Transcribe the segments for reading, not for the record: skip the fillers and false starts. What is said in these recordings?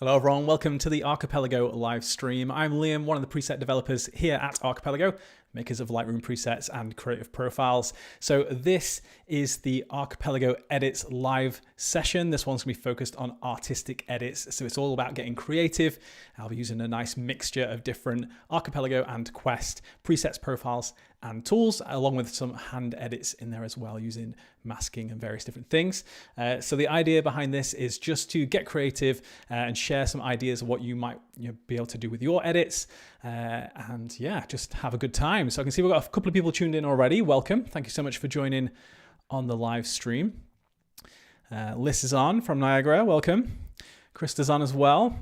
Hello everyone, welcome to the Archipelago live stream. I'm Liam, one of the preset developers here at Archipelago, makers of Lightroom presets and creative profiles. So this is the Archipelago Edits live session. This one's gonna be focused on artistic edits. So it's all about getting creative. I'll be using a nice mixture of different Archipelago and Quest presets, profiles, and tools, along with some hand edits in there as well, using masking and various different things. So the idea behind this is just to get creative and share some ideas of what you might be able to do with your edits. And yeah, just have a good time. So I can see we've got a couple of people tuned in already. Welcome. Thank you so much for joining on the live stream. Liz is on from Niagara. Welcome. Krista's on as well.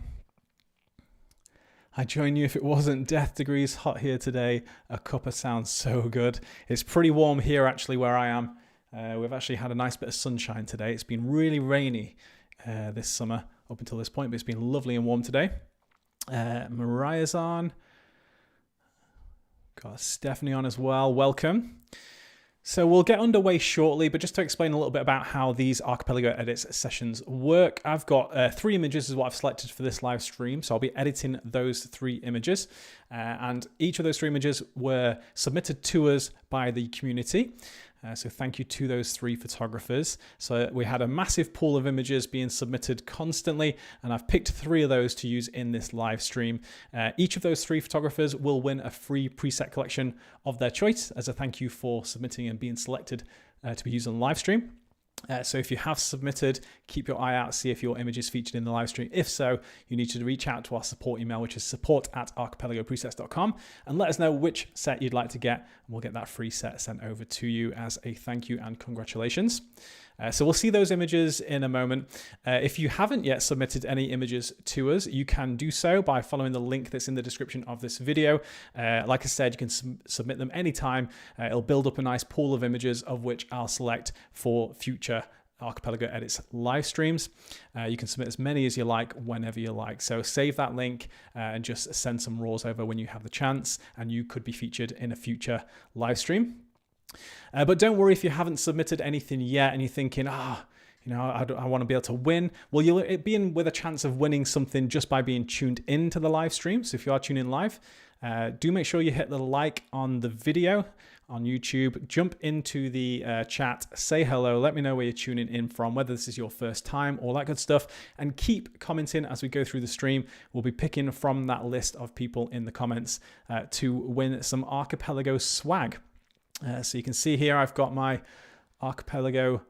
I'd join you if it wasn't death degrees hot here today. A cuppa sounds so good. It's pretty warm here actually where I am. We've actually had a nice bit of sunshine today. It's been really rainy this summer up until this point, but it's been lovely and warm today. Mariah's on. Got Stephanie on as well. Welcome. So we'll get underway shortly, but just to explain a little bit about how these Archipelago Edits sessions work, I've got 3 images is what I've selected for this live stream. So I'll be editing those 3 images. And each of those 3 images were submitted to us by the community. So thank you to those 3 photographers. So we had a massive pool of images being submitted constantly, and I've picked 3 of those to use in this live stream. Each of those 3 photographers will win a free preset collection of their choice as a thank you for submitting and being selected to be used on the live stream. So if you have submitted, keep your eye out, see if your image is featured in the live stream. If so, you need to reach out to our support email, which is support@archipelagopresets.com, and let us know which set you'd like to get, and we'll get that free set sent over to you as a thank you and congratulations. So we'll see those images in a moment. If you haven't yet submitted any images to us, you can do so by following the link that's in the description of this video. Like I said, you can submit them anytime. It'll build up a nice pool of images of which I'll select for future Archipelago Edits live streams. You can submit as many as you like whenever you like. So save that link and just send some raws over when you have the chance, and you could be featured in a future live stream. But don't worry if you haven't submitted anything yet and you're thinking, I want to be able to win. Well, you'll be in with a chance of winning something just by being tuned into the live stream. So if you are tuning in live, do make sure you hit the like on the video on YouTube, jump into the chat, say hello, let me know where you're tuning in from, whether this is your first time, all that good stuff, and keep commenting as we go through the stream. We'll be picking from that list of people in the comments to win some Archipelago swag. So you can see here, I've got my Archipelago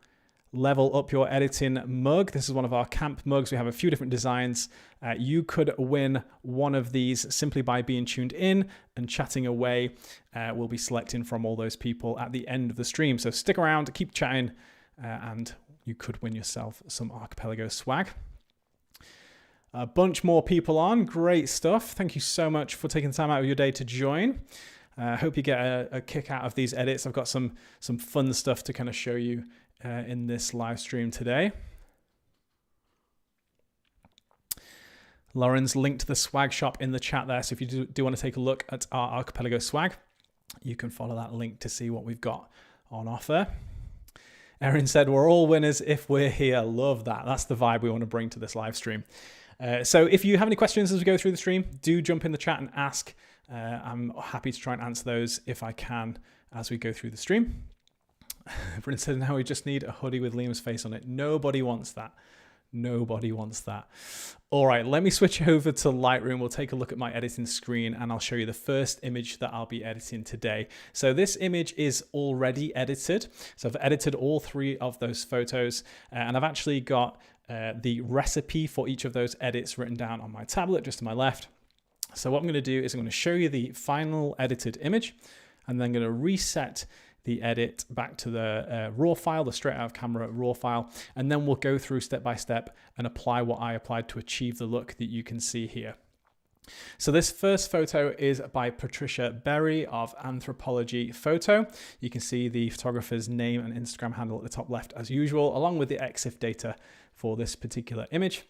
Level Up Your Editing mug. This is one of our camp mugs. We have a few different designs. You could win one of these simply by being tuned in and chatting away. We'll be selecting from all those people at the end of the stream. So stick around, keep chatting, and you could win yourself some Archipelago swag. A bunch more people on. Great stuff. Thank you so much for taking time out of your day to join. I hope you get a kick out of these edits. I've got some fun stuff to kind of show you in this live stream today. Lauren's linked the swag shop in the chat there. So if you do want to take a look at our Archipelago swag, you can follow that link to see what we've got on offer. Erin said, we're all winners if we're here. Love that. That's the vibe we want to bring to this live stream. So if you have any questions as we go through the stream, do jump in the chat and ask. I'm happy to try and answer those if I can as we go through the stream. Bryn said, now we just need a hoodie with Liam's face on it. Nobody wants that. Nobody wants that. All right, let me switch over to Lightroom. We'll take a look at my editing screen and I'll show you the first image that I'll be editing today. So this image is already edited. So I've edited all 3 of those photos and I've actually got the recipe for each of those edits written down on my tablet just to my left. So what I'm going to do is I'm going to show you the final edited image and then going to reset the edit back to the raw file, the straight out of camera raw file, and then we'll go through step by step and apply what I applied to achieve the look that you can see here. So this first photo is by Patricia Berry of Anthropology Photo. You can see the photographer's name and Instagram handle at the top left as usual, along with the EXIF data for this particular image.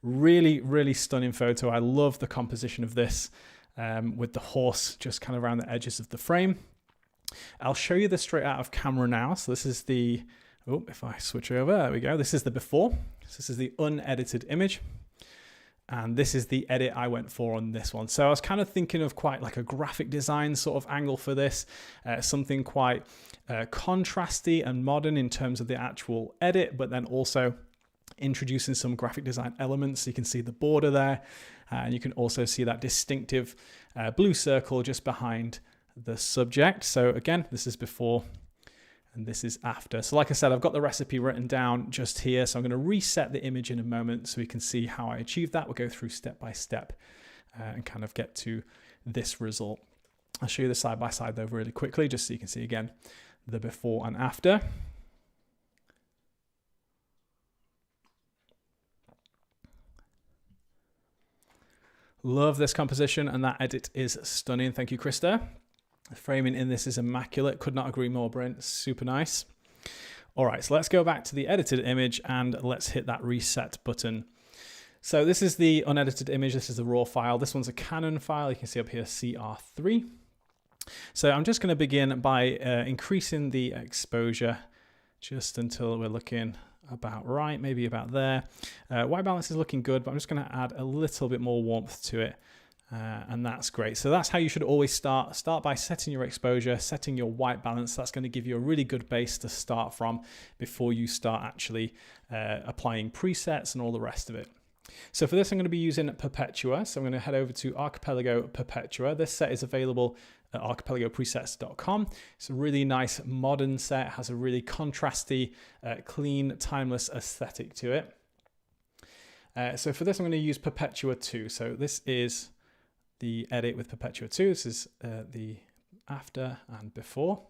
Really, really stunning photo. I love the composition of this with the horse just kind of around the edges of the frame. I'll show you the straight out of camera now. So this is the, if I switch over, there we go. This is the before. So this is the unedited image. And this is the edit I went for on this one. So I was kind of thinking of quite like a graphic design sort of angle for this, something quite contrasty and modern in terms of the actual edit, but then also introducing some graphic design elements. You can see the border there, and you can also see that distinctive blue circle just behind the subject. So again, this is before and this is after. So like I said, I've got the recipe written down just here. So I'm going to reset the image in a moment so we can see how I achieved that. We'll go through step by step and kind of get to this result. I'll show you the side by side though really quickly, just so you can see again the before and after. Love this composition, and that edit is stunning. Thank you, Krista. The framing in this is immaculate. Could not agree more, Brent. Super nice. All right, so let's go back to the edited image and let's hit that reset button. So this is the unedited image. This is the raw file. This one's a Canon file. You can see up here CR3. So I'm just going to begin by increasing the exposure just until we're looking about right, maybe about there. White balance is looking good, but I'm just going to add a little bit more warmth to it. And that's great. So that's how you should always start. Start by setting your exposure, setting your white balance. That's going to give you a really good base to start from before you start actually applying presets and all the rest of it. So for this, I'm going to be using Perpetua. So I'm going to head over to Archipelago Perpetua. This set is available at archipelagopresets.com. It's a really nice modern set. It has a really contrasty, clean, timeless aesthetic to it. So for this, I'm going to use Perpetua 2. So this is the edit with Perpetua 2. This is the after and before.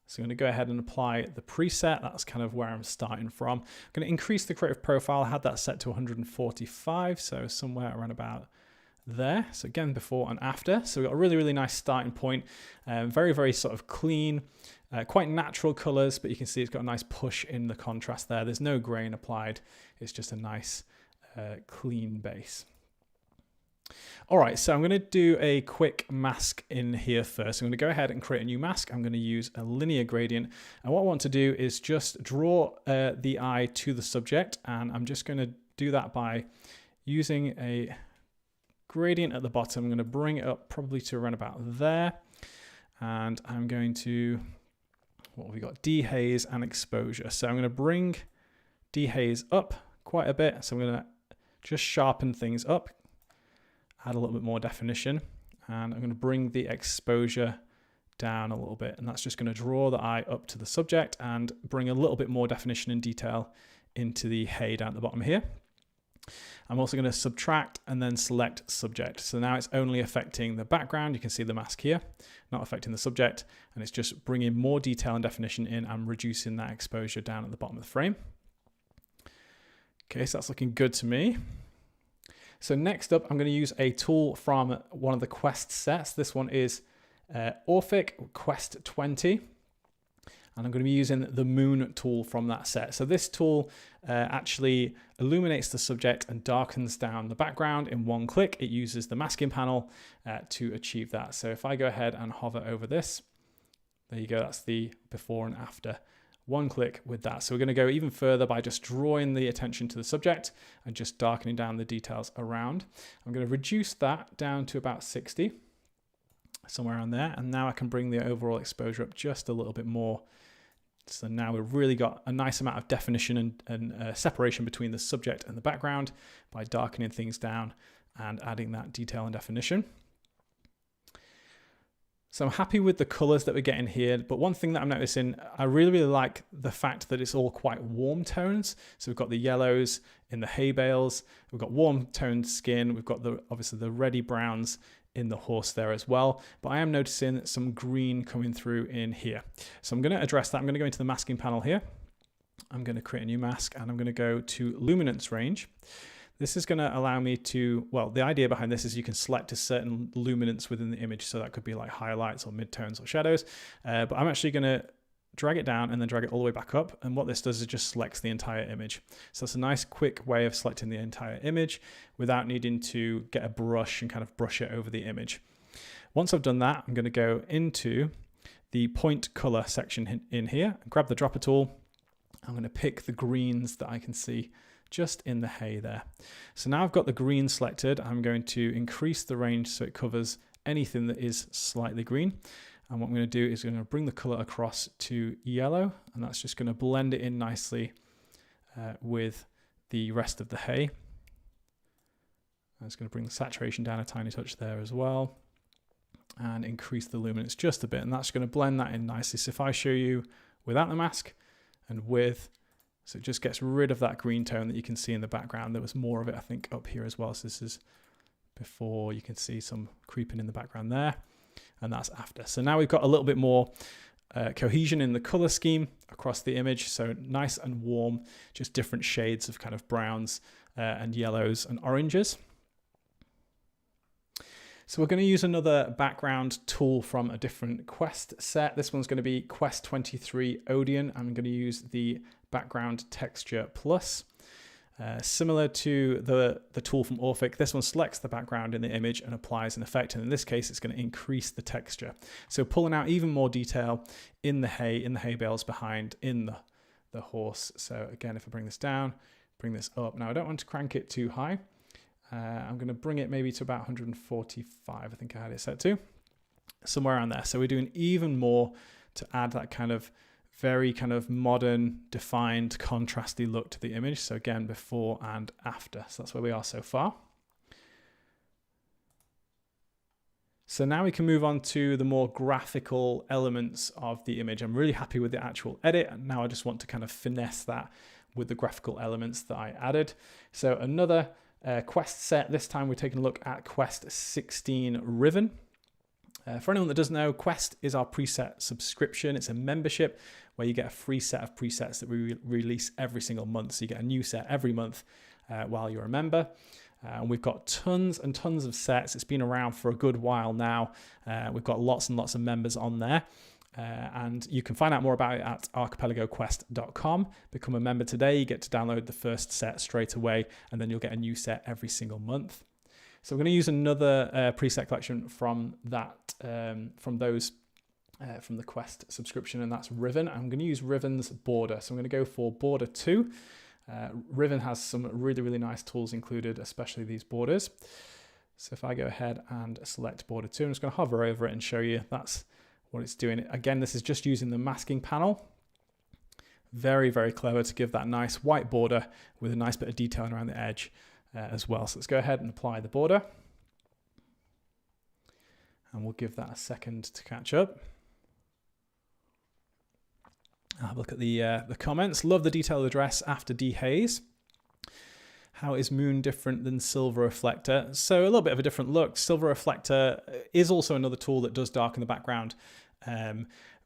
So I'm going to go ahead and apply the preset. That's kind of where I'm starting from. I'm going to increase the creative profile. I had that set to 145, so somewhere around about there. So again, before and after. So we've got a really, really nice starting point. Very, very sort of clean, quite natural colors, but you can see it's got a nice push in the contrast there. There's no grain applied. It's just a nice, clean base. All right, so I'm going to do a quick mask in here first. I'm going to go ahead and create a new mask. I'm going to use a linear gradient. And what I want to do is just draw the eye to the subject. And I'm just going to do that by using a gradient at the bottom. I'm going to bring it up probably to around about there. And I'm going to, what have we got? Dehaze and exposure. So I'm going to bring dehaze up quite a bit. So I'm going to just sharpen things up, add a little bit more definition, and I'm going to bring the exposure down a little bit, and that's just going to draw the eye up to the subject and bring a little bit more definition and detail into the hay down at the bottom here. I'm also going to subtract and then select subject. So now it's only affecting the background. You can see the mask here, not affecting the subject, and it's just bringing more detail and definition in and reducing that exposure down at the bottom of the frame. Okay, so that's looking good to me. So next up, I'm going to use a tool from one of the Quest sets. This one is Orphic Quest 20. And I'm going to be using the Moon tool from that set. So this tool actually illuminates the subject and darkens down the background in one click. It uses the masking panel to achieve that. So if I go ahead and hover over this, there you go, that's the before and after. One click with that. So we're going to go even further by just drawing the attention to the subject and just darkening down the details around. I'm going to reduce that down to about 60, somewhere around there. And now I can bring the overall exposure up just a little bit more. So now we've really got a nice amount of definition and separation between the subject and the background by darkening things down and adding that detail and definition. So I'm happy with the colors that we're getting here, but one thing that I'm noticing, I really, really like the fact that it's all quite warm tones. So we've got the yellows in the hay bales, we've got warm toned skin, we've got obviously the reddy browns in the horse there as well, but I am noticing some green coming through in here. So I'm going to address that. I'm going to go into the masking panel here. I'm going to create a new mask and I'm going to go to luminance range. This is going to allow me to, well, the idea behind this is you can select a certain luminance within the image. So that could be like highlights or midtones or shadows. But I'm actually going to drag it down and then drag it all the way back up. And what this does is just selects the entire image. So it's a nice quick way of selecting the entire image without needing to get a brush and kind of brush it over the image. Once I've done that, I'm going to go into the point color section in here and grab the dropper tool. I'm going to pick the greens that I can see just in the hay there. So now I've got the green selected. I'm going to increase the range so it covers anything that is slightly green. And what I'm going to do is I'm going to bring the color across to yellow, and that's just going to blend it in nicely with the rest of the hay. I'm just going to bring the saturation down a tiny touch there as well, and increase the luminance just a bit, and that's going to blend that in nicely. So if I show you without the mask and with, so it just gets rid of that green tone that you can see in the background. There was more of it, I think, up here as well. So this is before. You can see some creeping in the background there, and that's after. So now we've got a little bit more cohesion in the color scheme across the image. So nice and warm, just different shades of kind of browns and yellows and oranges. So we're going to use another background tool from a different Quest set. This one's going to be Quest 23 Odeon. I'm going to use the background texture plus. Similar to the tool from Orphic, this one selects the background in the image and applies an effect. And in this case, it's going to increase the texture. So pulling out even more detail in the hay bales behind, in the horse. So again, if I bring this down, bring this up. Now I don't want to crank it too high. I'm going to bring it maybe to about 145, I think I had it set to, somewhere around there. So we're doing even more to add that kind of very kind of modern, defined, contrasty look to the image. So again, before and after. So that's where we are so far. So now we can move on to the more graphical elements of the image. I'm really happy with the actual edit, and now I just want to kind of finesse that with the graphical elements that I added. So another Quest set. This time we're taking a look at Quest 16 Riven. For anyone that doesn't know, Quest is our preset subscription. It's a membership where you get a free set of presets that we release every single month. So you get a new set every month while you're a member. And we've got tons and tons of sets. It's been around for a good while now. We've got lots and lots of members on there. And you can find out more about it at archipelagoquest.com. Become a member today. You get to download the first set straight away, and then you'll get a new set every single month. So we're going to use another preset collection from that, from the Quest subscription, and that's Riven. I'm going to use Riven's border. So I'm going to go for border 2. Riven has some really, really nice tools included, especially these borders. So if I go ahead and select border 2, I'm just going to hover over it and show you that's what it's doing. Again, this is just using the masking panel. Very, very clever to give that nice white border with a nice bit of detailing around the edge as well. So let's go ahead and apply the border. And we'll give that a second to catch up. I'll have a look at the comments. Love the detail of the dress after dehaze. How is Moon different than Silver Reflector? So a little bit of a different look. Silver Reflector is also another tool that does darken the background.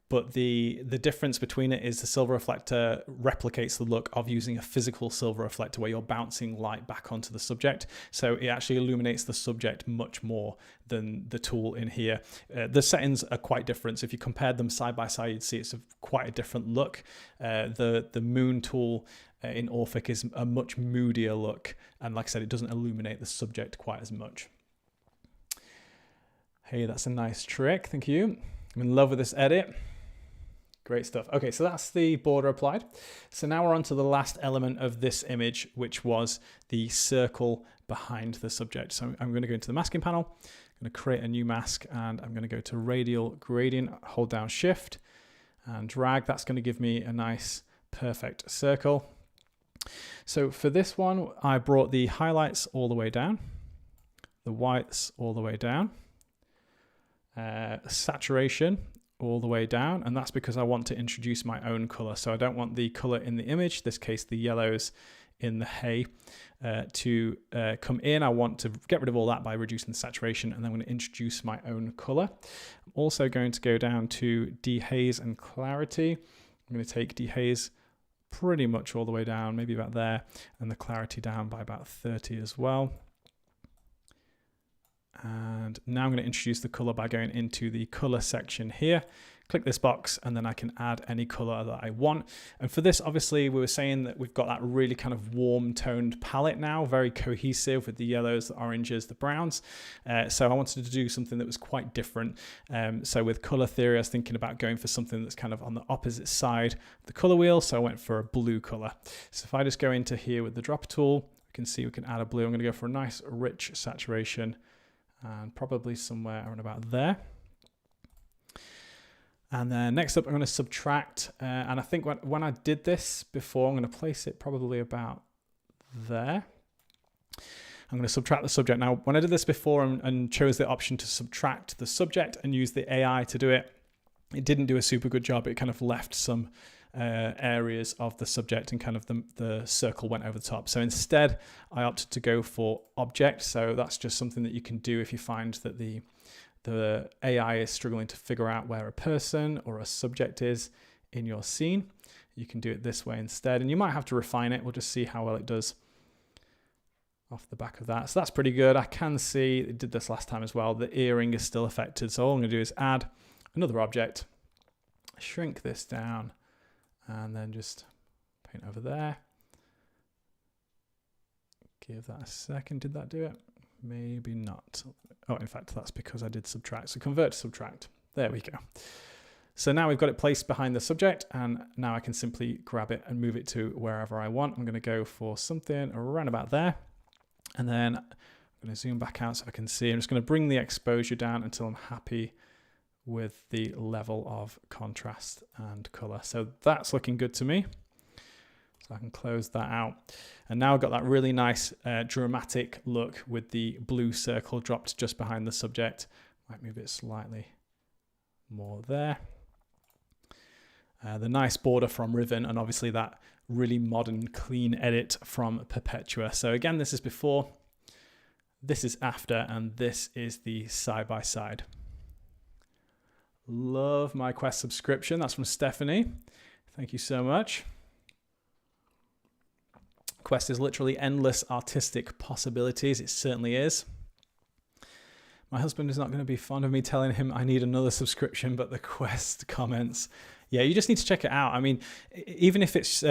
But the difference between it is the Silver Reflector replicates the look of using a physical silver reflector where you're bouncing light back onto the subject. So it actually illuminates the subject much more than the tool in here. The settings are quite different. So if you compared them side by side, you'd see it's quite a different look. The Moon tool in Orphic is a much moodier look. And like I said, it doesn't illuminate the subject quite as much. Hey, that's a nice trick. Thank you. I'm in love with this edit. Great stuff. Okay, so that's the border applied. So now we're on to the last element of this image, which was the circle behind the subject. So I'm going to go into the masking panel. I'm going to create a new mask, and I'm going to go to radial gradient, hold down shift and drag. That's going to give me a nice perfect circle. So for this one, I brought the highlights all the way down, the whites all the way down, saturation all the way down, and that's because I want to introduce my own color. So I don't want the color in the image, in this case the yellows in the hay, to come in. I want to get rid of all that by reducing the saturation, and then I'm going to introduce my own color. I'm also going to go down to dehaze and clarity. I'm going to take dehaze pretty much all the way down, maybe about there, and the clarity down by about 30 as well. And now I'm going to introduce the color by going into the color section here, click this box, and then I can add any color that I want. And for this, obviously, we were saying that we've got that really kind of warm toned palette now, very cohesive with the yellows, the oranges, the browns. So I wanted to do something that was quite different. So with color theory, I was thinking about going for something that's kind of on the opposite side of the color wheel. So I went for a blue color. So if I just go into here with the dropper tool, we can see we can add a blue. I'm going to go for a nice rich saturation and probably somewhere around about there. And then next up, I'm going to subtract. And I think when I did this before, I'm going to place it probably about there. I'm going to subtract the subject. Now, when I did this before and chose the option to subtract the subject and use the AI to do it, it didn't do a super good job. It kind of left some areas of the subject and kind of the circle went over the top. So instead, I opted to go for object. So that's just something that you can do if you find that the AI is struggling to figure out where a person or a subject is in your scene. You can do it this way instead, and you might have to refine it. We'll just see how well it does off the back of that. So that's pretty good. I can see it did this last time as well. The earring is still affected. So all I'm going to do is add another object, shrink this down, and then just paint over there. Give that a second. Did that do it? Maybe not. Oh, in fact, that's because I did subtract. So convert to subtract. There we go. So now we've got it placed behind the subject, and now I can simply grab it and move it to wherever I want. I'm going to go for something around about there. And then I'm going to zoom back out so I can see. I'm just going to bring the exposure down until I'm happy with the level of contrast and color. So that's looking good to me. So I can close that out. And now I've got that really nice dramatic look with the blue circle dropped just behind the subject. Might move it slightly more there. The nice border from Riven, and obviously that really modern, clean edit from Perpetua. So again, this is before, this is after, and this is the side-by-side. Love my Quest subscription. That's from Stephanie. Thank you so much. Quest is literally endless artistic possibilities. It certainly is. My husband is not going to be fond of me telling him I need another subscription, but the Quest comments. Yeah, you just need to check it out. I mean, even if it's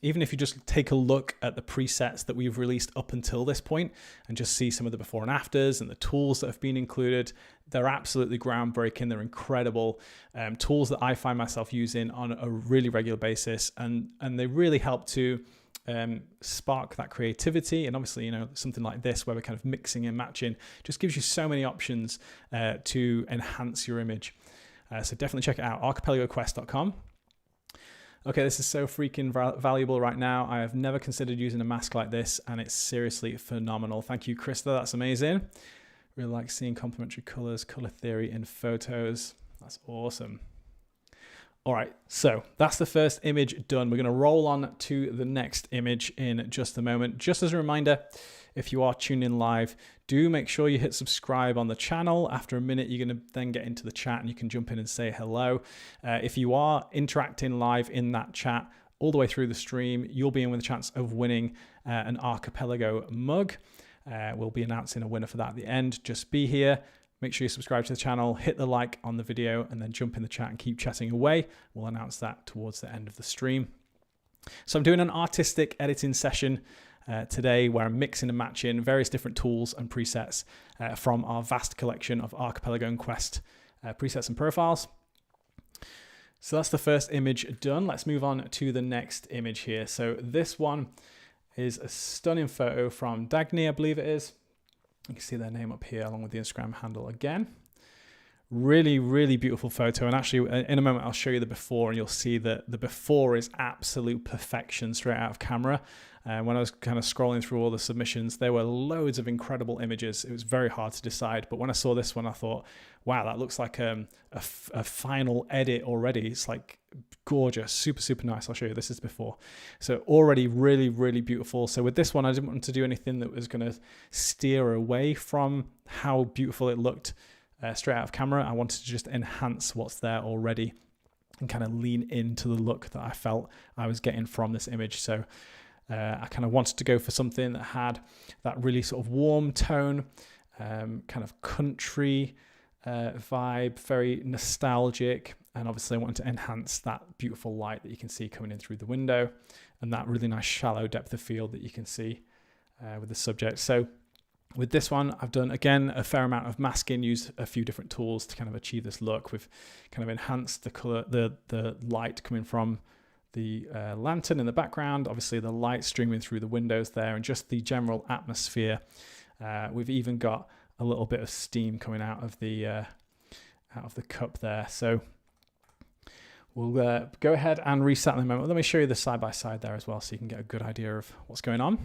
even if you just take a look at the presets that we've released up until this point and just see some of the before and afters and the tools that have been included, they're absolutely groundbreaking. They're incredible tools that I find myself using on a really regular basis, and they really help to spark that creativity. And obviously, you know, something like this where we're kind of mixing and matching just gives you so many options to enhance your image. So definitely check it out, archipelagoquest.com. Okay, this is so freaking valuable right now. I have never considered using a mask like this, and it's seriously phenomenal. Thank you, Krista. That's amazing. Really like seeing complementary colors, color theory in photos. That's awesome. All right, so that's the first image done. We're going to roll on to the next image in just a moment. Just as a reminder, if you are tuning in live, do make sure you hit subscribe on the channel. After a minute, you're going to then get into the chat and you can jump in and say hello. If you are interacting live in that chat all the way through the stream, you'll be in with a chance of winning an Archipelago mug. We'll be announcing a winner for that at the end. Just be here. Make sure you subscribe to the channel, hit the like on the video, and then jump in the chat and keep chatting away. We'll announce that towards the end of the stream. So I'm doing an artistic editing session today where I'm mixing and matching various different tools and presets from our vast collection of Archipelago and Quest presets and profiles. So that's the first image done. Let's move on to the next image here. So this one is a stunning photo from Dagny, I believe it is. You can see their name up here along with the Instagram handle again. Really, really beautiful photo. And actually, in a moment, I'll show you the before, and you'll see that the before is absolute perfection straight out of camera. When I was kind of scrolling through all the submissions, there were loads of incredible images. It was very hard to decide. But when I saw this one, I thought, wow, that looks like a final edit already. It's like gorgeous, super, super nice. I'll show you. This is before. So already really, really beautiful. So with this one, I didn't want to do anything that was going to steer away from how beautiful it looked straight out of camera. I wanted to just enhance what's there already and kind of lean into the look that I felt I was getting from this image. So I kind of wanted to go for something that had that really sort of warm tone, kind of country vibe, very nostalgic. And obviously I want to enhance that beautiful light that you can see coming in through the window and that really nice shallow depth of field that you can see with the subject. So with this one, I've done, again, a fair amount of masking, used a few different tools to kind of achieve this look. We've kind of enhanced the color, the light coming from the lantern in the background, obviously the light streaming through the windows there, and just the general atmosphere. We've even got a little bit of steam coming out of the cup there. So we'll go ahead and reset in a moment. Let me show you the side by side there as well, so you can get a good idea of what's going on.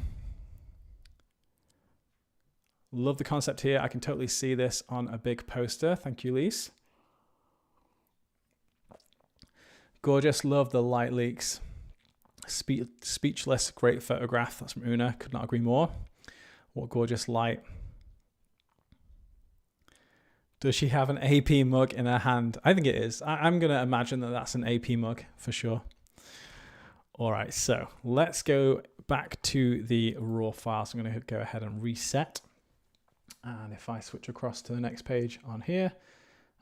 Love the concept here. I can totally see this on a big poster. Thank you, Lise. Gorgeous. Love the light leaks. Speechless. Great photograph. That's from Una. Could not agree more. What gorgeous light. Does she have an AP mug in her hand? I think it is. I'm going to imagine that that's an AP mug for sure. All right, so let's go back to the raw file. So I'm going to go ahead and reset. And if I switch across to the next page on here,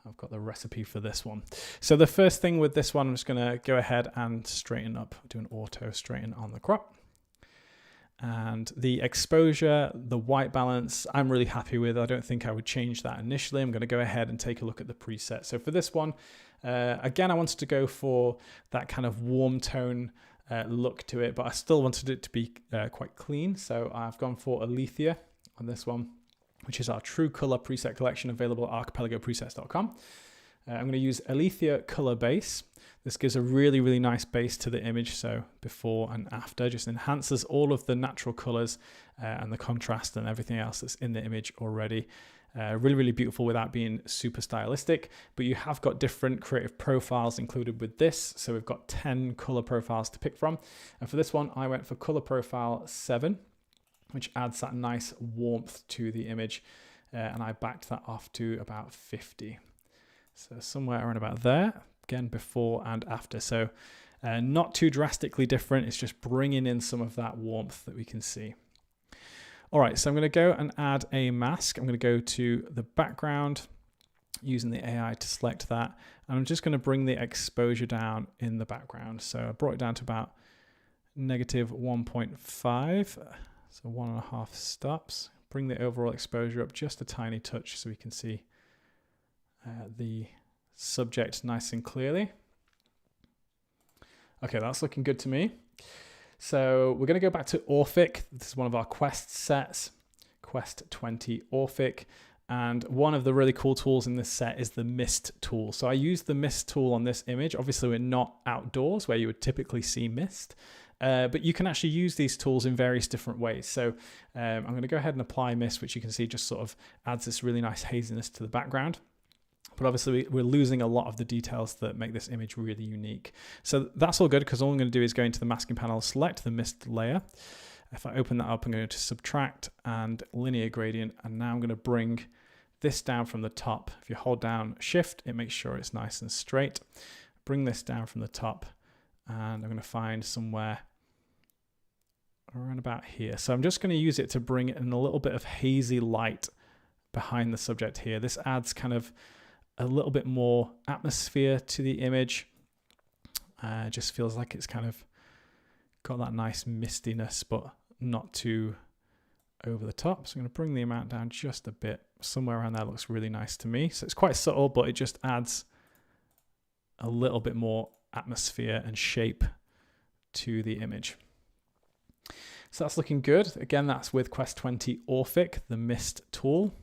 I've got the recipe for this one. So the first thing with this one, I'm just going to go ahead and straighten up, do an auto straighten on the crop. And the exposure, the white balance, I'm really happy with. I don't think I would change that initially. I'm going to go ahead and take a look at the preset. So for this one, again, I wanted to go for that kind of warm tone look to it, but I still wanted it to be quite clean. So I've gone for Alethea on this one, which is our true color preset collection available at archipelagopresets.com. I'm going to use Alethea Color Base. This gives a really, really nice base to the image. So before and after, just enhances all of the natural colors and the contrast and everything else that's in the image already. Really, really beautiful without being super stylistic, but you have got different creative profiles included with this. So we've got 10 color profiles to pick from. And for this one, I went for color profile 7, which adds that nice warmth to the image. And I backed that off to about 50. So somewhere around about there, again, before and after. So not too drastically different. It's just bringing in some of that warmth that we can see. All right, so I'm going to go and add a mask. I'm going to go to the background using the AI to select that. And I'm just going to bring the exposure down in the background. So I brought it down to about -1.5. So 1.5 stops. Bring the overall exposure up just a tiny touch so we can see the subject nice and clearly. Okay, that's looking good to me. So we're going to go back to Orphic. This is one of our Quest sets, Quest 20 Orphic. And one of the really cool tools in this set is the mist tool. So I used the mist tool on this image. Obviously, we're not outdoors where you would typically see mist. But you can actually use these tools in various different ways. So I'm going to go ahead and apply mist, which you can see just sort of adds this really nice haziness to the background. But obviously we're losing a lot of the details that make this image really unique. So that's all good because all I'm going to do is go into the masking panel, select the mist layer. If I open that up, I'm going to subtract and linear gradient. And now I'm going to bring this down from the top. If you hold down Shift, it makes sure it's nice and straight. Bring this down from the top and I'm going to find somewhere around about here. So I'm just going to use it to bring in a little bit of hazy light behind the subject here. This adds kind of a little bit more atmosphere to the image. Just feels like it's kind of got that nice mistiness, but not too over the top. So I'm going to bring the amount down just a bit. Somewhere around there looks really nice to me. So it's quite subtle, but it just adds a little bit more atmosphere and shape to the image. So that's looking good. Again, that's with Quest 20 Orphic, the mist tool.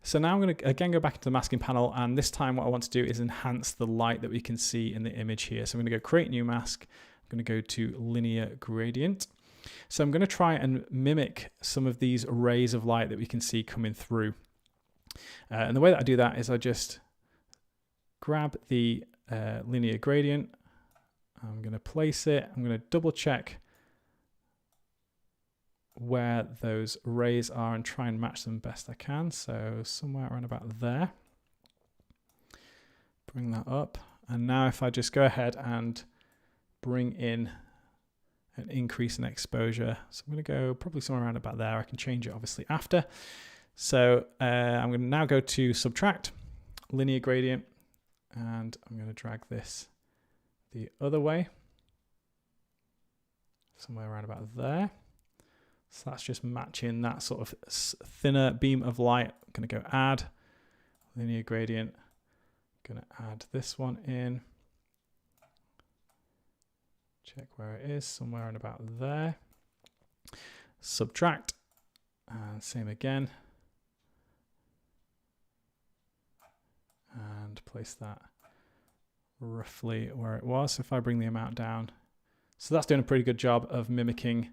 So now I'm going to again go back into the masking panel, and this time what I want to do is enhance the light that we can see in the image here. So I'm going to go create new mask. I'm going to go to linear gradient. So I'm going to try and mimic some of these rays of light that we can see coming through. And the way that I do that is I just grab the linear gradient. I'm going to place it. I'm going to double check where those rays are and try and match them best I can. So somewhere around about there. Bring that up. And now if I just go ahead and bring in an increase in exposure. So I'm going to go probably somewhere around about there. I can change it obviously after. So I'm going to now go to subtract, linear gradient, and I'm going to drag this the other way, somewhere around about there. So that's just matching that sort of thinner beam of light. I'm going to go add linear gradient. I'm going to add this one in. Check where it is, somewhere around about there. Subtract, and same again. And place that roughly where it was. So if I bring the amount down, so that's doing a pretty good job of mimicking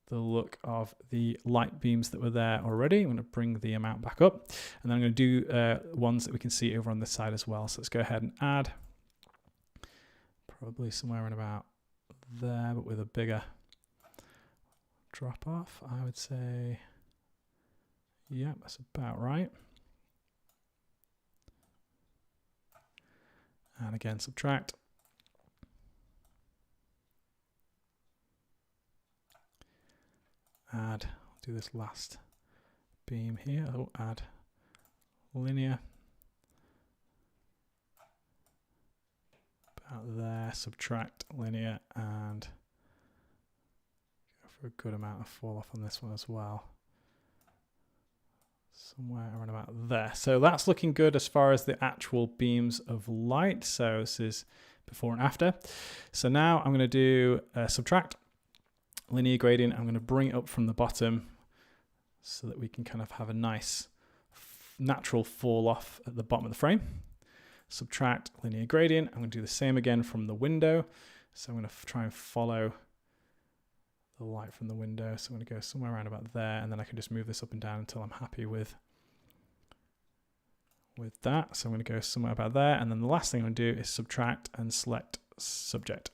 the look of the light beams that were there already. I'm going to bring the amount back up, and then I'm going to do ones that we can see over on this side as well. So let's go ahead and add, probably somewhere around about there, but with a bigger drop off, I would say. Yeah, that's about right. And again, subtract. Add, I'll do this last beam here. Oh, add linear. About there, subtract linear, and go for a good amount of fall off on this one as well. Somewhere around about there. So that's looking good as far as the actual beams of light. So this is before and after. So now I'm going to do subtract, linear gradient. I'm going to bring it up from the bottom so that we can kind of have a nice natural fall off at the bottom of the frame. Subtract, linear gradient. I'm going to do the same again from the window. So I'm going to try and follow the light from the window. So I'm going to go somewhere around about there, and then I can just move this up and down until I'm happy with that. So I'm going to go somewhere about there, and then the last thing I'm going to do is subtract and select subject,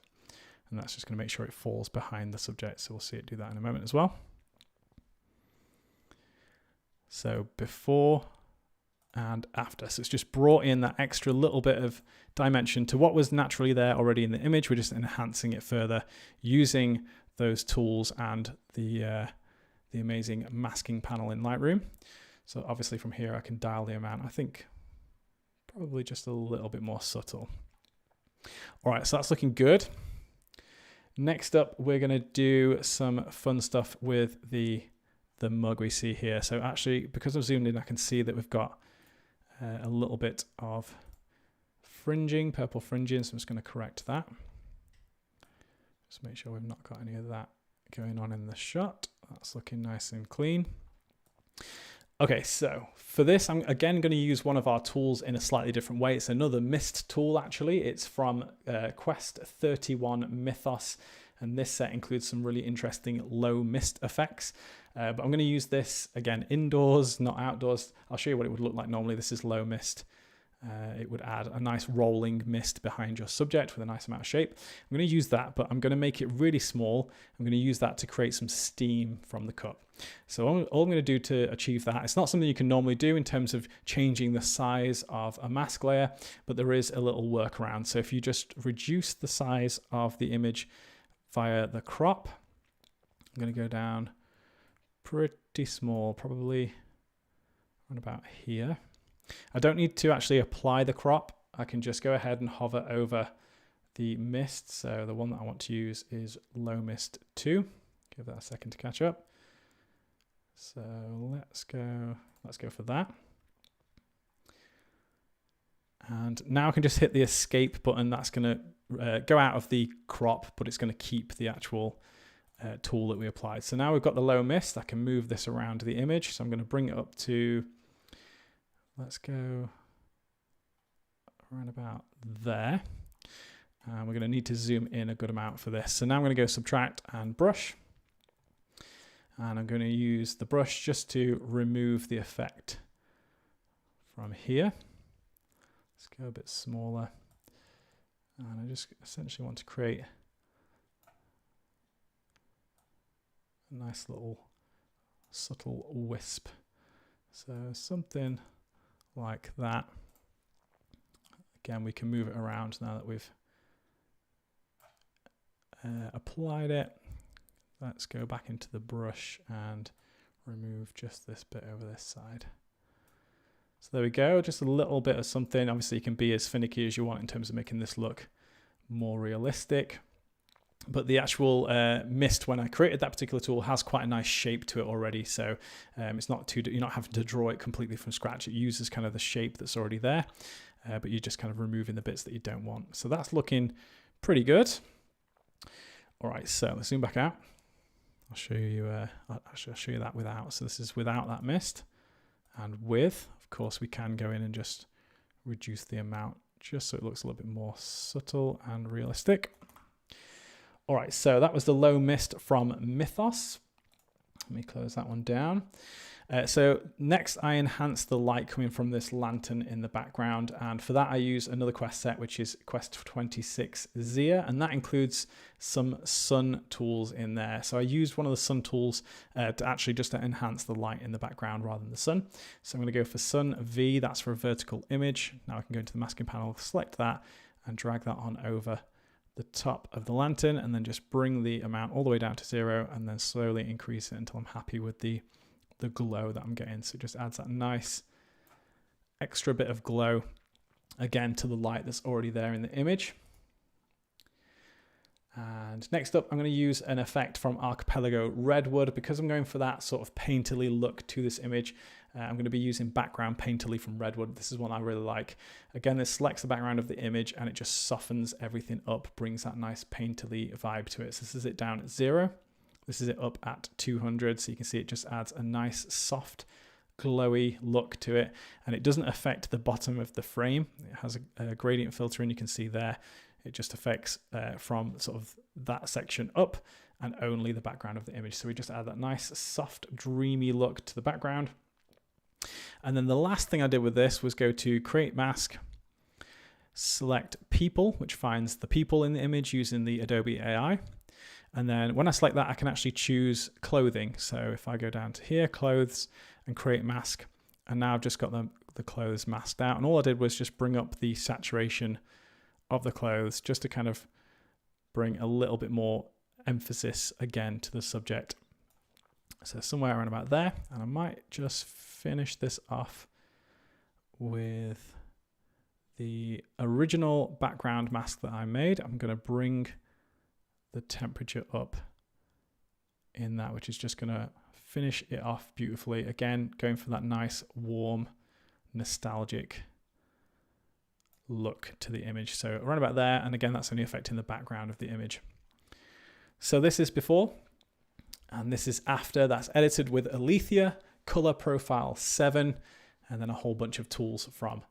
and that's just going to make sure it falls behind the subject. So we'll see it do that in a moment as well. So before and after. So it's just brought in that extra little bit of dimension to what was naturally there already in the image. We're just enhancing it further using those tools and the amazing masking panel in Lightroom. So obviously from here I can dial the amount. I think probably just a little bit more subtle. All right, so that's looking good. Next up, we're going to do some fun stuff with the mug we see here. So actually, because I've zoomed in, I can see that we've got a little bit of fringing, purple fringing. So I'm just going to correct that. Just make sure we've not got any of that going on in the shot. That's looking nice and clean. Okay, so for this, I'm again going to use one of our tools in a slightly different way. It's another mist tool, actually. It's from Quest 31 Mythos, and this set includes some really interesting low mist effects. But I'm going to use this, again, indoors, not outdoors. I'll show you what it would look like normally. This is low mist. It would add a nice rolling mist behind your subject with a nice amount of shape. I'm going to use that, but I'm going to make it really small. I'm going to use that to create some steam from the cup. So all I'm going to do to achieve that, it's not something you can normally do in terms of changing the size of a mask layer, but there is a little workaround. So if you just reduce the size of the image via the crop, I'm going to go down pretty small, probably around about here. I don't need to actually apply the crop. I can just go ahead and hover over the mist. So the one that I want to use is low mist 2. Give that a second to catch up. So let's go for that. And now I can just hit the escape button. That's going to go out of the crop, but it's going to keep the actual tool that we applied. So now we've got the low mist. I can move this around the image. So I'm going to bring it up to, let's go around about there. And we're going to need to zoom in a good amount for this. So now I'm going to go subtract and brush. And I'm going to use the brush just to remove the effect from here. Let's go a bit smaller. And I just essentially want to create a nice little subtle wisp. So something like that. Again, we can move it around now that we've applied it. Let's go back into the brush and remove just this bit over this side. So there we go, just a little bit of something. Obviously you can be as finicky as you want in terms of making this look more realistic. But the actual mist, when I created that particular tool, has quite a nice shape to it already. So it's not too, you're not having to draw it completely from scratch. It uses kind of the shape that's already there, but you're just kind of removing the bits that you don't want. So that's looking pretty good. All right, so let's zoom back out. I'll show you, actually I'll show you that without. So this is without that mist, and with, of course, we can go in and just reduce the amount just so it looks a little bit more subtle and realistic. All right, so that was the low mist from Mythos. Let me close that one down. So next I enhance the light coming from this lantern in the background, and for that I use another quest set, which is Quest 26 Zia, and that includes some sun tools in there. So I used one of the sun tools to actually just to enhance the light in the background rather than the sun. So I'm going to go for Sun V, that's for a vertical image. Now I can go into the masking panel, select that, and drag that on over the top of the lantern, and then just bring the amount all the way down to 0, and then slowly increase it until I'm happy with the glow that I'm getting. So it just adds that nice extra bit of glow again to the light that's already there in the image. And next up, I'm going to use an effect from Archipelago Redwood. Because I'm going for that sort of painterly look to this image, I'm going to be using background painterly from Redwood. This is one I really like. Again, this selects the background of the image and it just softens everything up, brings that nice painterly vibe to it. So this is it down at 0. This is it up at 200. So you can see it just adds a nice soft glowy look to it, and it doesn't affect the bottom of the frame. It has a gradient filter, and you can see there it just affects from sort of that section up and only the background of the image. So we just add that nice soft dreamy look to the background. And then the last thing I did with this was go to create mask, select people, which finds the people in the image using the Adobe AI. And then when I select that, I can actually choose clothing. So if I go down to here, clothes, and create mask, and now I've just got the clothes masked out. And all I did was just bring up the saturation of the clothes just to kind of bring a little bit more emphasis again to the subject. So somewhere around about there. And I might just finish this off with the original background mask that I made. I'm going to bring the temperature up in that, which is just going to finish it off beautifully. Again, going for that nice, warm, nostalgic look to the image. So around about there, and again, that's only affecting the background of the image. So this is before, and this is after. That's edited with Alethea, Color Profile 7, and then a whole bunch of tools from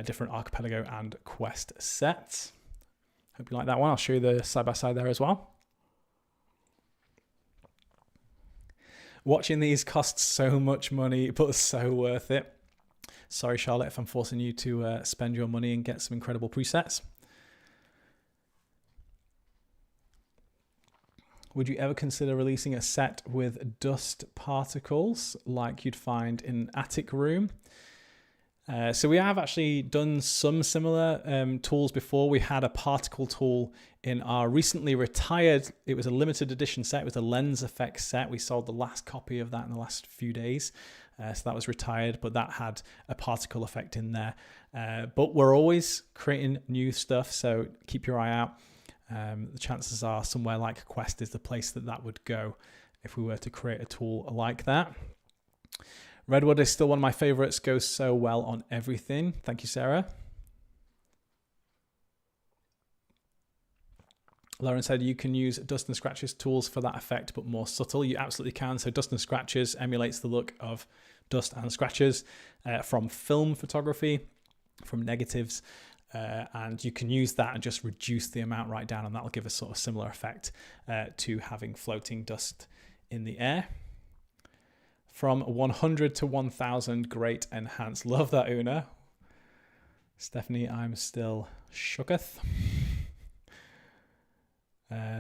different Archipelago and Quest sets. Hope you like that one. I'll show you the side-by-side there as well. Watching these costs so much money, but so worth it. Sorry, Charlotte, if I'm forcing you to spend your money and get some incredible presets. Would you ever consider releasing a set with dust particles like you'd find in an attic room? So we have actually done some similar tools before. We had a particle tool in our recently retired, it was a limited edition set. It was a lens effects set. We sold the last copy of that in the last few days. So that was retired, but that had a particle effect in there. But we're always creating new stuff, so keep your eye out. The chances are somewhere like Quest is the place that would go if we were to create a tool like that. Redwood is still one of my favorites, goes so well on everything. Thank you, Sarah. Lauren said you can use dust and scratches tools for that effect, but more subtle. You absolutely can. So dust and scratches emulates the look of dust and scratches from film photography, from negatives, and you can use that and just reduce the amount right down, and that'll give a sort of similar effect to having floating dust in the air. From 100 to 1000, great enhance. Love that, Una. Stephanie, I'm still shooketh.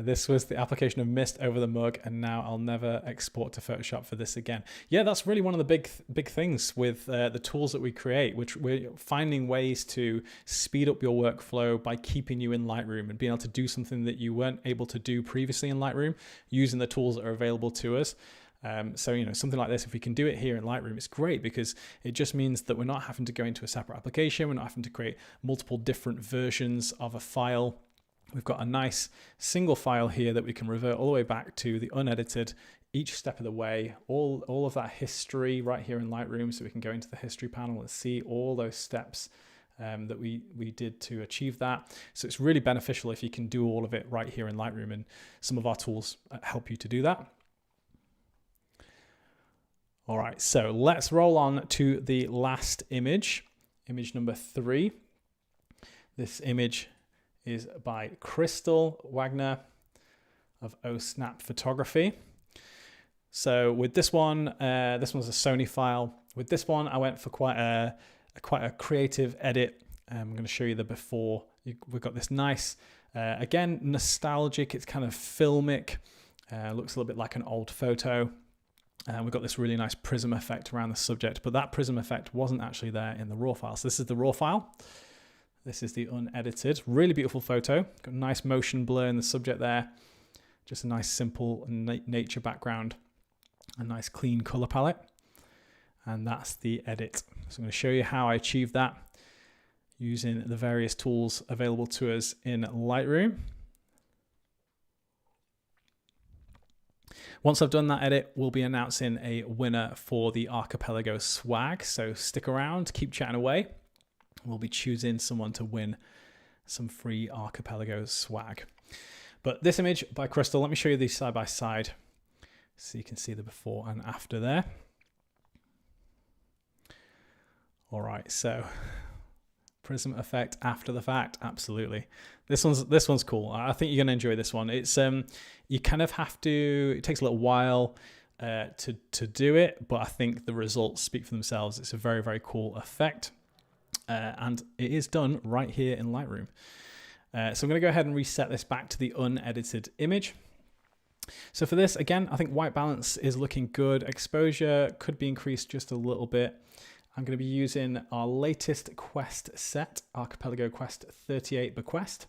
This was the application of mist over the mug, and now I'll never export to Photoshop for this again. Yeah, that's really one of the big things with the tools that we create, which we're finding ways to speed up your workflow by keeping you in Lightroom and being able to do something that you weren't able to do previously in Lightroom using the tools that are available to us. So, you know, something like this, if we can do it here in Lightroom, it's great because it just means that we're not having to go into a separate application. We're not having to create multiple different versions of a file. We've got a nice single file here that we can revert all the way back to the unedited each step of the way, all of that history right here in Lightroom. So we can go into the history panel and see all those steps that we did to achieve that. So it's really beneficial if you can do all of it right here in Lightroom, and some of our tools help you to do that. All right, so let's roll on to the last image, image number 3. This image is by Crystal Wagner of OSnap Photography. So with this one, this one's a Sony file. With this one, I went for quite a creative edit. I'm going to show you the before. We've got this nice, again, nostalgic. It's kind of filmic. Looks a little bit like an old photo. We've got this really nice prism effect around the subject, but that prism effect wasn't actually there in the raw file. So this is the raw file. This is the unedited, really beautiful photo. Got a nice motion blur in the subject there. Just a nice simple nature background, a nice clean color palette. And that's the edit. So I'm going to show you how I achieved that using the various tools available to us in Lightroom. Once I've done that edit, we'll be announcing a winner for the Archipelago swag. So stick around, keep chatting away. We'll be choosing someone to win some free Archipelago swag. But this image by Crystal, let me show you these side by side so you can see the before and after there. All right, so prism effect after the fact, absolutely. This one's cool. I think you're gonna enjoy this one. It's you kind of have to. It takes a little while to do it, but I think the results speak for themselves. It's a very, very cool effect, and it is done right here in Lightroom. So I'm gonna go ahead and reset this back to the unedited image. So for this, again, I think white balance is looking good. Exposure could be increased just a little bit. I'm going to be using our latest Quest set, Archipelago Quest 38 Bequest.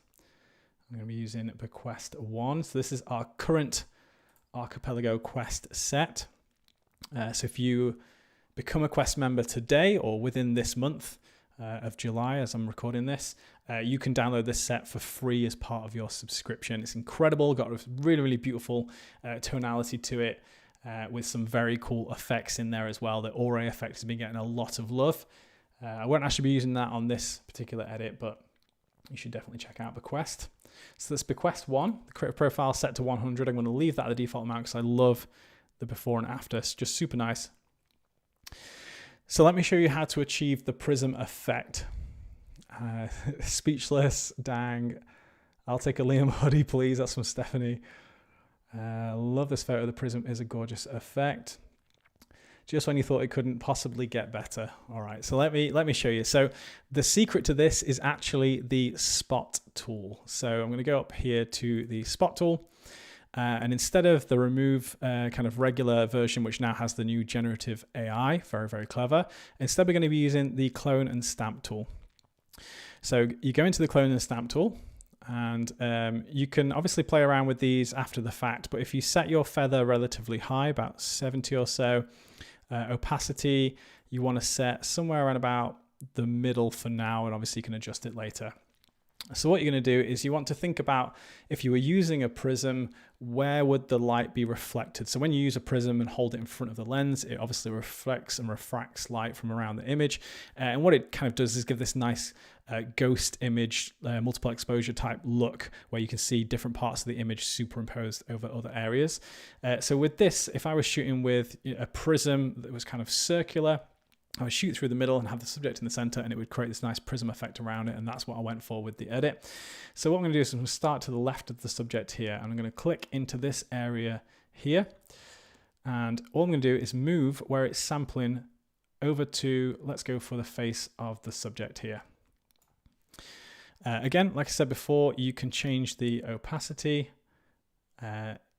I'm going to be using Bequest 1. So this is our current Archipelago Quest set. So if you become a Quest member today or within this month of July, as I'm recording this, you can download this set for free as part of your subscription. It's incredible, got a really, really beautiful tonality to it. With some very cool effects in there as well. The aura effect has been getting a lot of love. I won't actually be using that on this particular edit, but you should definitely check out Bequest. So that's Bequest 1, the creative profile set to 100. I'm going to leave that at the default amount because I love the before and after. It's just super nice. So let me show you how to achieve the prism effect. Speechless, dang. I'll take a Liam hoodie, please. That's from Stephanie. Love this photo. The prism is a gorgeous effect. Just when you thought it couldn't possibly get better. All right, so let me show you. So the secret to this is actually the spot tool. So I'm going to go up here to the spot tool, and instead of the remove kind of regular version, which now has the new generative AI, very, very clever, instead we're going to be using the clone and stamp tool. So you go into the clone and stamp tool, and you can obviously play around with these after the fact, but if you set your feather relatively high, about 70 or so, opacity, you want to set somewhere around about the middle for now, and obviously you can adjust it later. So what you're going to do is you want to think about, if you were using a prism, where would the light be reflected? So when you use a prism and hold it in front of the lens, it obviously reflects and refracts light from around the image. And what it kind of does is give this nice ghost image, multiple exposure type look, where you can see different parts of the image superimposed over other areas. So with this, if I was shooting with a prism that was kind of circular, I would shoot through the middle and have the subject in the center, and it would create this nice prism effect around it, and that's what I went for with the edit. So what I'm going to do is I'm going to start to the left of the subject here, and I'm going to click into this area here, and all I'm going to do is move where it's sampling over to, let's go for the face of the subject here. Again, like I said before, you can change the opacity.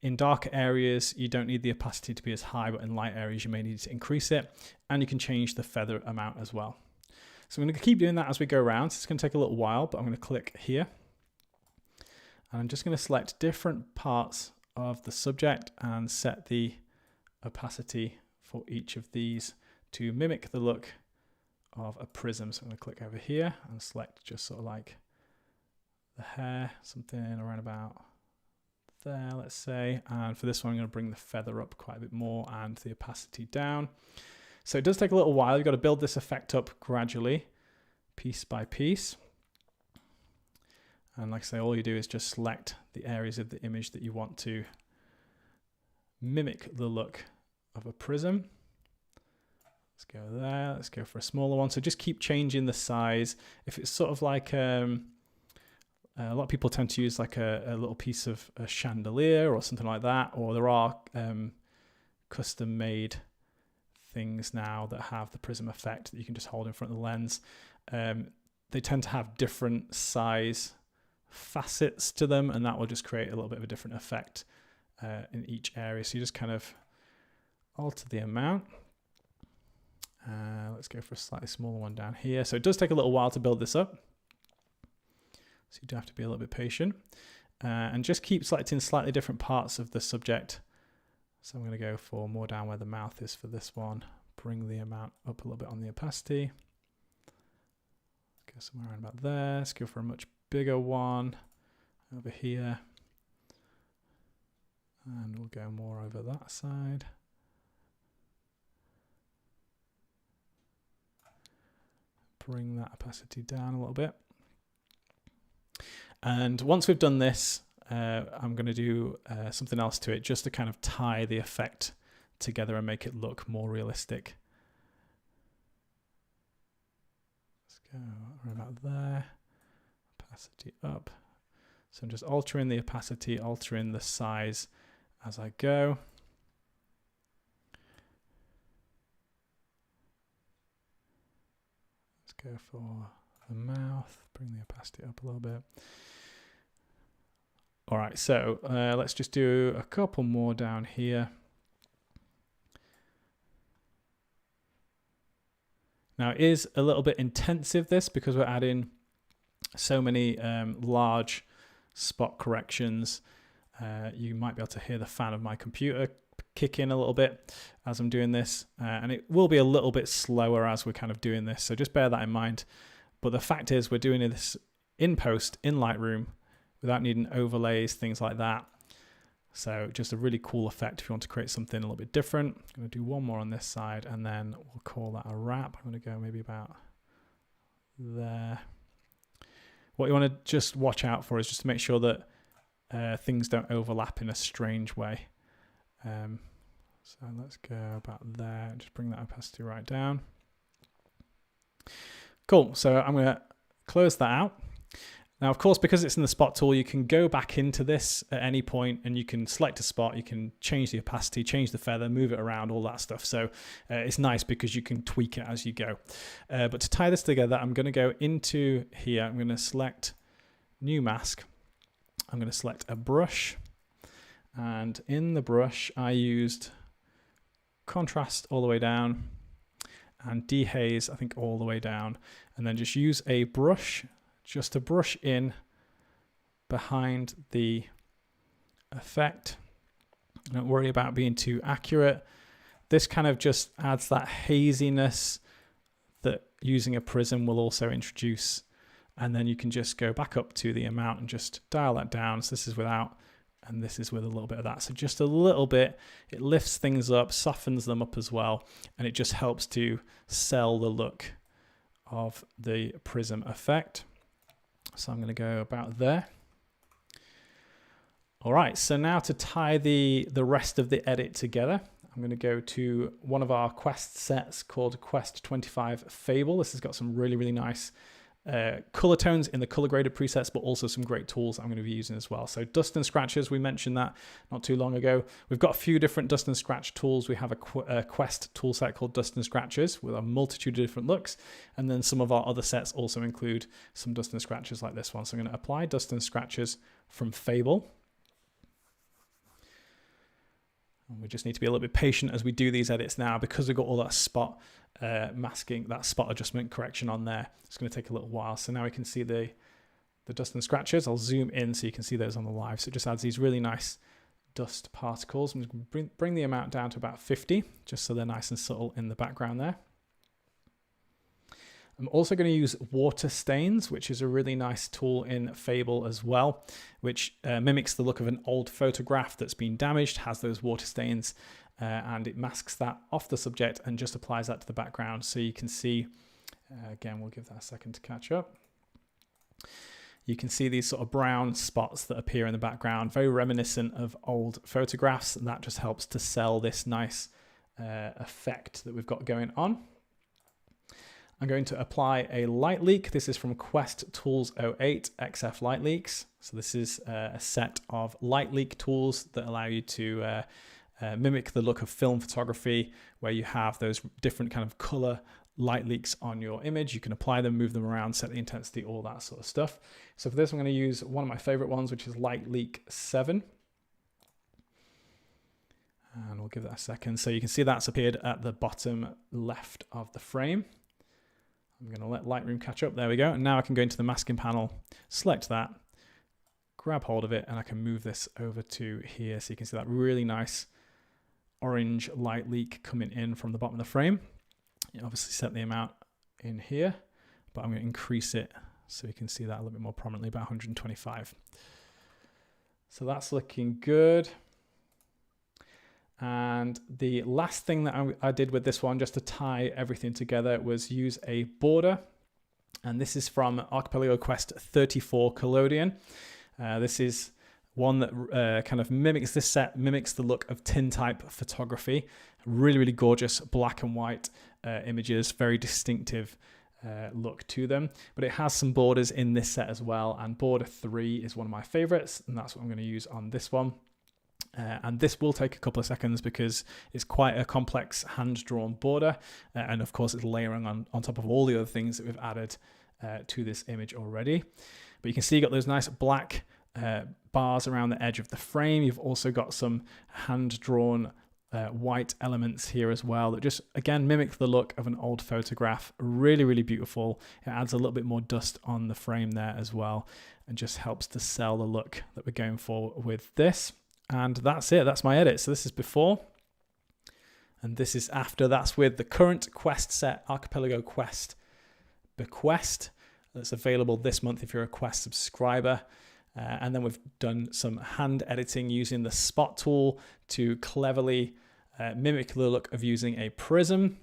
In darker areas, you don't need the opacity to be as high, but in light areas, you may need to increase it. And you can change the feather amount as well. So I'm going to keep doing that as we go around. So it's going to take a little while, but I'm going to click here. And I'm just going to select different parts of the subject and set the opacity for each of these to mimic the look of a prism. So I'm going to click over here and select just sort of like the hair, something around about there, let's say. And for this one, I'm going to bring the feather up quite a bit more and the opacity down. So it does take a little while. You've got to build this effect up gradually, piece by piece. And like I say, all you do is just select the areas of the image that you want to mimic the look of a prism. Let's go there. Let's go for a smaller one. So just keep changing the size. If it's sort of like a lot of people tend to use like a little piece of a chandelier or something like that, or there are custom made things now that have the prism effect that you can just hold in front of the lens. They tend to have different size facets to them, and that will just create a little bit of a different effect in each area. So you just kind of alter the amount. Let's go for a slightly smaller one down here. So it does take a little while to build this up, so you do have to be a little bit patient, and just keep selecting slightly different parts of the subject. So I'm going to go for more down where the mouth is for this one, bring the amount up a little bit on the opacity. Go somewhere around about there. Let's go for a much bigger one over here, and we'll go more over that side. Bring that opacity down a little bit. And once we've done this, I'm going to do something else to it just to kind of tie the effect together and make it look more realistic. Let's go right about there. Opacity up. So I'm just altering the opacity, altering the size as I go. Go for the mouth, bring the opacity up a little bit. All right, so let's just do a couple more down here. Now it is a little bit intensive, this, because we're adding so many large spot corrections. You might be able to hear the fan of my computer kick in a little bit as I'm doing this, and it will be a little bit slower as we're kind of doing this, so just bear that in mind. But the fact is we're doing this in post in Lightroom without needing overlays, things like that. So just a really cool effect if you want to create something a little bit different. I'm going to do one more on this side, and then we'll call that a wrap. I'm going to go maybe about there. What you want to just watch out for is just to make sure that things don't overlap in a strange way. So let's go about there, just bring that opacity right down. Cool, so I'm going to close that out. Now, of course, because it's in the spot tool, you can go back into this at any point and you can select a spot, you can change the opacity, change the feather, move it around, all that stuff. So it's nice because you can tweak it as you go. But to tie this together, I'm going to go into here. I'm going to select new mask. I'm going to select a brush. And in the brush, I used contrast all the way down and dehaze, I think, all the way down. And then just use a brush just to brush in behind the effect. Don't worry about being too accurate. This kind of just adds that haziness that using a prism will also introduce. And then you can just go back up to the amount and just dial that down. So this is without, and this is with a little bit of that. So just a little bit, it lifts things up, softens them up as well. And it just helps to sell the look of the prism effect. So I'm going to go about there. All right, so now to tie the rest of the edit together, I'm going to go to one of our Quest sets called Quest 25 Fable. This has got some really, really nice color tones in the color graded presets, but also some great tools I'm going to be using as well. So dust and scratches, we mentioned that not too long ago. We've got a few different dust and scratch tools. We have a Quest tool set called Dust and Scratches with a multitude of different looks. And then some of our other sets also include some dust and scratches like this one. So I'm going to apply dust and scratches from Fable. And we just need to be a little bit patient as we do these edits now because we've got all that spot masking, that spot adjustment correction on there. It's going to take a little while. So now we can see the dust and scratches. I'll zoom in so you can see those on the live. So it just adds these really nice dust particles. I'm just going to bring the amount down to about 50, just so they're nice and subtle in the background there. I'm also going to use water stains, which is a really nice tool in Fable as well, which mimics the look of an old photograph that's been damaged, has those water stains, and it masks that off the subject and just applies that to the background. So you can see, again, we'll give that a second to catch up. You can see these sort of brown spots that appear in the background, very reminiscent of old photographs, and that just helps to sell this nice effect that we've got going on. I'm going to apply a light leak. This is from Quest Tools 08 XF Light Leaks. So this is a set of light leak tools that allow you to mimic the look of film photography, where you have those different kind of color light leaks on your image. You can apply them, move them around, set the intensity, all that sort of stuff. So for this, I'm going to use one of my favorite ones, which is Light Leak 7. And we'll give that a second. So you can see that's appeared at the bottom left of the frame. I'm going to let Lightroom catch up. There we go. And now I can go into the masking panel, select that, grab hold of it, and I can move this over to here. So you can see that really nice orange light leak coming in from the bottom of the frame. You obviously set the amount in here, but I'm going to increase it so you can see that a little bit more prominently, about 125. So that's looking good. And the last thing that I did with this one, just to tie everything together, was use a border. And this is from Archipelago Quest 34 Collodion. This is one that kind of mimics this set, mimics the look of tintype photography. Really, really gorgeous black and white images, very distinctive look to them. But it has some borders in this set as well. And border 3 is one of my favorites, and that's what I'm going to use on this one. And this will take a couple of seconds because it's quite a complex hand-drawn border. And of course, it's layering on top of all the other things that we've added to this image already. But you can see you've got those nice black bars around the edge of the frame. You've also got some hand-drawn white elements here as well that just, again, mimic the look of an old photograph. Really, really beautiful. It adds a little bit more dust on the frame there as well and just helps to sell the look that we're going for with this. And that's it. That's my edit. So this is before, and this is after. That's with the current Quest set, Archipelago Quest Bequest. That's available this month if you're a Quest subscriber. And then we've done some hand editing using the spot tool to cleverly mimic the look of using a prism.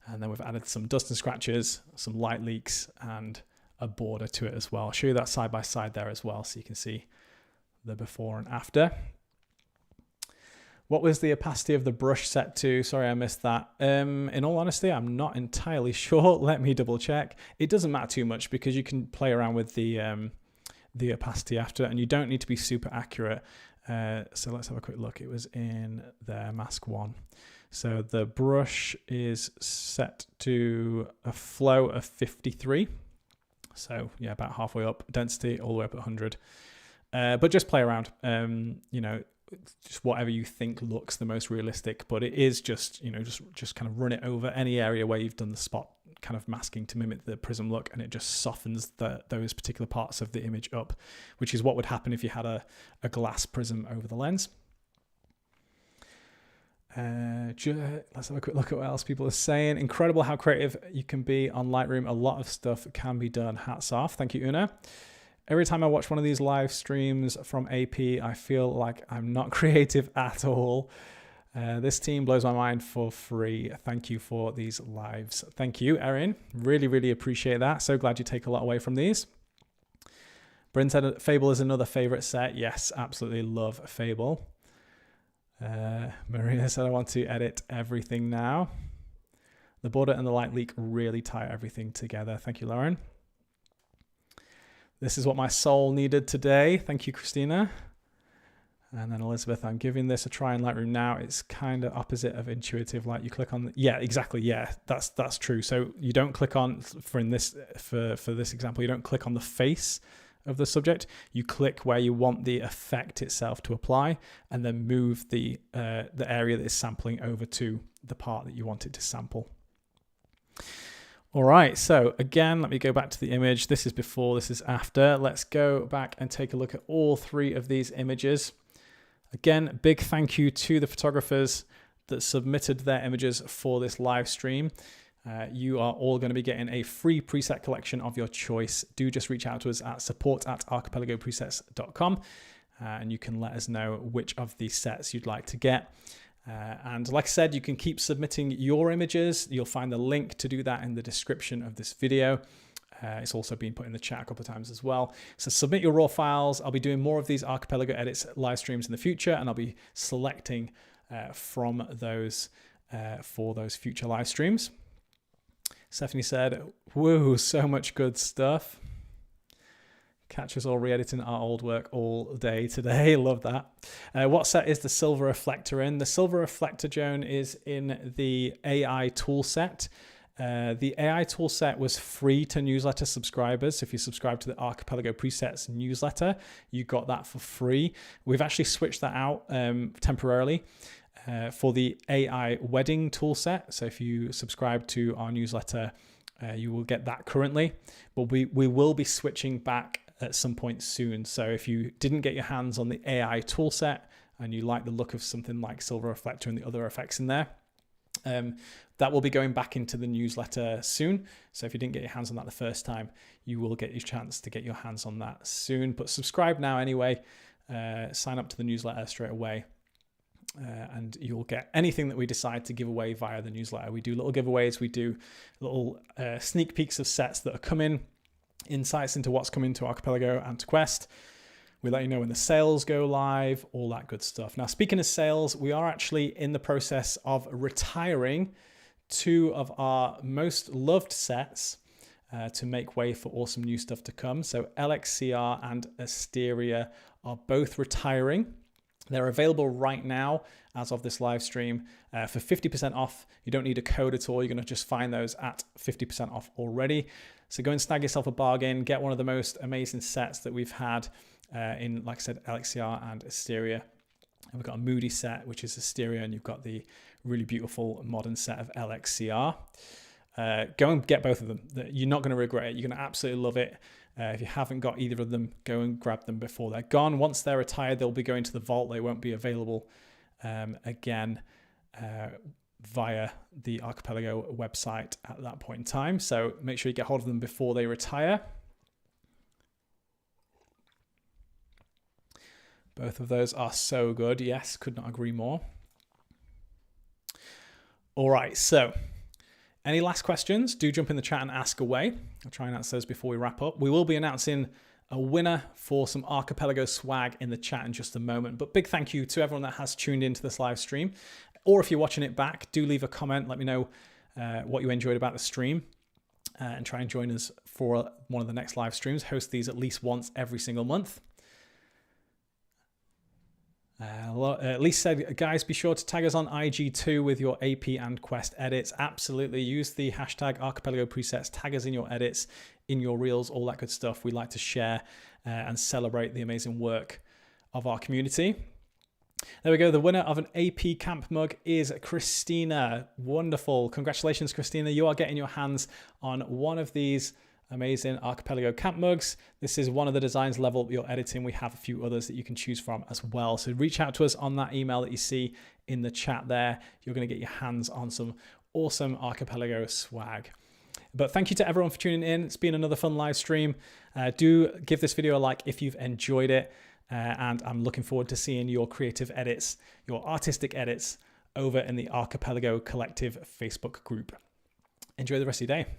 And then we've added some dust and scratches, some light leaks, and a border to it as well. I'll show you that side by side there as well, so you can see the before and after. What was the opacity of the brush set to? Sorry, I missed that. In all honesty, I'm not entirely sure. Let me double check. It doesn't matter too much because you can play around with the opacity after, and you don't need to be super accurate. So let's have a quick look. It was in there, mask 1. So the brush is set to a flow of 53. So yeah, about halfway up. Density all the way up at 100. But just play around, you know, just whatever you think looks the most realistic. But it is just, you know, just kind of run it over any area where you've done the spot kind of masking to mimic the prism look, and it just softens those particular parts of the image up, which is what would happen if you had a glass prism over the lens. Let's have a quick look at what else people are saying. Incredible how creative you can be on Lightroom. A lot of stuff can be done. Hats off. Thank you, Una. Every time I watch one of these live streams from AP, I feel like I'm not creative at all. This team blows my mind for free. Thank you for these lives. Thank you, Erin. Really, really appreciate that. So glad you take a lot away from these. Bryn said Fable is another favorite set. Yes, absolutely love Fable. Maria said I want to edit everything now. The border and the light leak really tie everything together. Thank you, Lauren. This is what my soul needed today. Thank you, Christina. And then Elizabeth, I'm giving this a try in Lightroom now. It's kind of opposite of intuitive. Like you click on, yeah, exactly. Yeah, that's true. So you don't click on, for this example, you don't click on the face of the subject. You click where you want the effect itself to apply, and then move the area that is sampling over to the part that you want it to sample. All right, so again, let me go back to the image. This is before, this is after. Let's go back and take a look at all 3 of these images. Again, big thank you to the photographers that submitted their images for this live stream. You are all going to be getting a free preset collection of your choice. Do just reach out to us at support@archipelagopresets.com and you can let us know which of these sets you'd like to get. And like I said, you can keep submitting your images. You'll find the link to do that in the description of this video. It's also been put in the chat a couple of times as well. So submit your raw files. I'll be doing more of these Archipelago Edits live streams in the future, and I'll be selecting from those for those future live streams. Stephanie said, woo, so much good stuff. Catch us all re-editing our old work all day today. Love that. What set is the silver reflector in? The silver reflector, Joan, is in the AI tool set. The AI tool set was free to newsletter subscribers. If you subscribe to the Archipelago Presets newsletter, you got that for free. We've actually switched that out temporarily for the AI wedding tool set. So if you subscribe to our newsletter, you will get that currently, but we will be switching back at some point soon. So if you didn't get your hands on the AI tool set and you like the look of something like Silver Reflector and the other effects in there, that will be going back into the newsletter soon. So if you didn't get your hands on that the first time, you will get your chance to get your hands on that soon. But subscribe now anyway, sign up to the newsletter straight away. And you'll get anything that we decide to give away via the newsletter. We do little giveaways, we do little sneak peeks of sets that are coming, insights into what's coming to Archipelago and to Quest. We let you know when the sales go live, all that good stuff. Now, speaking of sales, we are actually in the process of retiring 2 of our most loved sets to make way for awesome new stuff to come. So LXCR and Asteria are both retiring. They're available right now as of this live stream for 50% off. You don't need a code at all. You're going to just find those at 50% off already. So go and snag yourself a bargain. Get one of the most amazing sets that we've had in, like I said, LXCR and Asteria. And we've got a moody set, which is Asteria, and you've got the really beautiful modern set of LXCR. Go and get both of them. You're not going to regret it. You're going to absolutely love it. If you haven't got either of them, go and grab them before they're gone. Once they're retired, they'll be going to the vault. They won't be available again via the Archipelago website at that point in time. So make sure you get hold of them before they retire. Both of those are so good. Yes, could not agree more. All right, so any last questions? Do jump in the chat and ask away. I'll try and answer those before we wrap up. We will be announcing a winner for some Archipelago swag in the chat in just a moment. But big thank you to everyone that has tuned into this live stream. Or if you're watching it back, do leave a comment. Let me know what you enjoyed about the stream. And try and join us for one of the next live streams. Host these at least once every single month. Lisa said, guys, be sure to tag us on IG too with your AP and Quest edits. Absolutely. Use the hashtag Archipelago Presets. Tag us in your edits, in your reels, all that good stuff. We like to share and celebrate the amazing work of our community. There we go. The winner of an AP camp mug is Christina. Wonderful. Congratulations, Christina. You are getting your hands on one of these amazing Archipelago camp mugs. This is one of the designs level you're editing. We have a few others that you can choose from as well. So reach out to us on that email that you see in the chat there. You're going to get your hands on some awesome Archipelago swag. But thank you to everyone for tuning in. It's been another fun live stream. Do give this video a like if you've enjoyed it. And I'm looking forward to seeing your creative edits, your artistic edits over in the Archipelago Collective Facebook group. Enjoy the rest of your day.